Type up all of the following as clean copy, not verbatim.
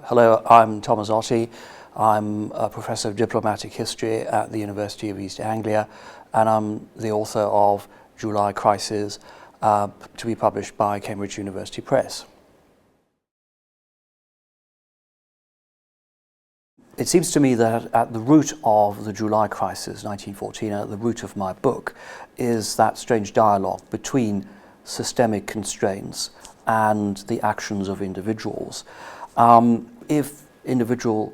Hello, I'm Thomas Otte. I'm a professor of diplomatic history at the University of East Anglia, and I'm the author of July Crisis, to be published by Cambridge University Press. It seems to me that at the root of the July Crisis, 1914, at the root of my book, is that strange dialogue between systemic constraints and the actions of individuals. If individual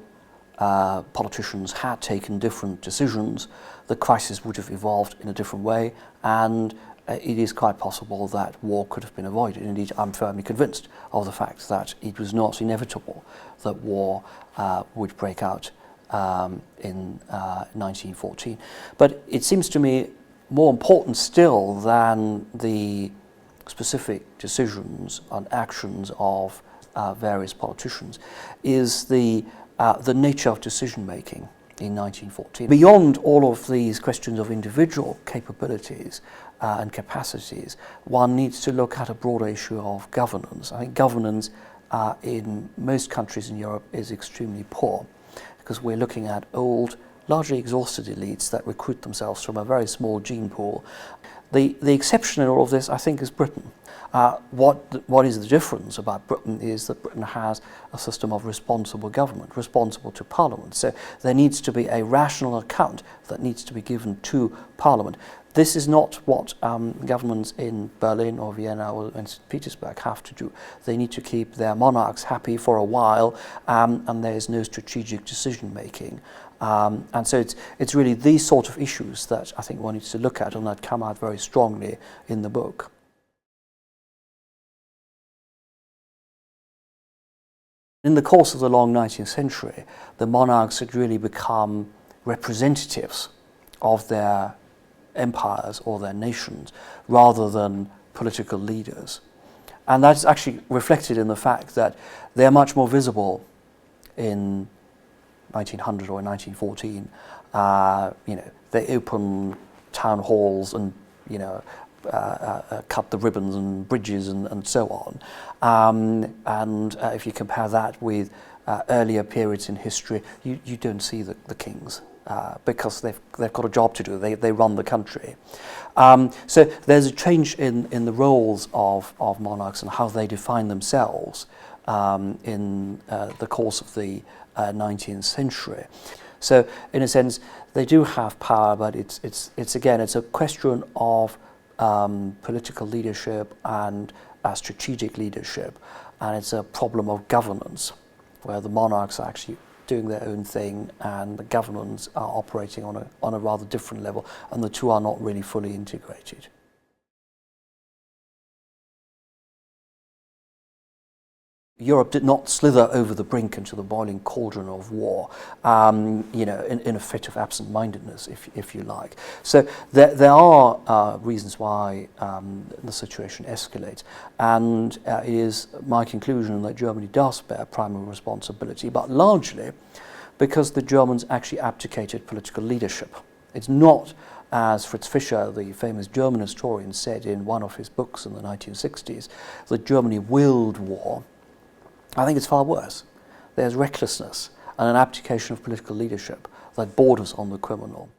politicians had taken different decisions, the crisis would have evolved in a different way, and it is quite possible that war could have been avoided. Indeed, I'm firmly convinced of the fact that it was not inevitable that war would break out in 1914. But it seems to me more important still than the specific decisions and actions of various politicians is the nature of decision making in 1914. Beyond all of these questions of individual capabilities and capacities, one needs to look at a broader issue of governance. I think governance in most countries in Europe is extremely poor, because we're looking at old, largely exhausted elites that recruit themselves from a very small gene pool. The exception in all of this, I think, is Britain. What is the difference about Britain is that Britain has a system of responsible government, responsible to Parliament. So there needs to be a rational account that needs to be given to Parliament. This is not what governments in Berlin or Vienna or in St. Petersburg have to do. They need to keep their monarchs happy for a while, and there is no strategic decision making. And so it's really these sort of issues that I think one needs to look at, and that come out very strongly in the book. In the course of the long 19th century, the monarchs had really become representatives of their empires or their nations rather than political leaders. And that's actually reflected in the fact that they're much more visible in 1900 or in 1914. They open town halls and, cut the ribbons and bridges and so on. And if you compare that with earlier periods in history, you don't see the kings because they've got a job to do. They run the country. So there's a change in the roles of monarchs and how they define themselves in the course of the 19th century. So in a sense, they do have power, but it's again a question of political leadership and strategic leadership, and it's a problem of governance, where the monarchs are actually doing their own thing and the governments are operating on a rather different level, and the two are not really fully integrated. Europe did not slither over the brink into the boiling cauldron of war, in a fit of absent-mindedness, if you like. So there are reasons why the situation escalates, and it is my conclusion that Germany does bear primary responsibility, but largely because the Germans actually abdicated political leadership. It's not, as Fritz Fischer, the famous German historian, said in one of his books in the 1960s, that Germany willed war. I think it's far worse. There's recklessness and an abdication of political leadership that borders on the criminal.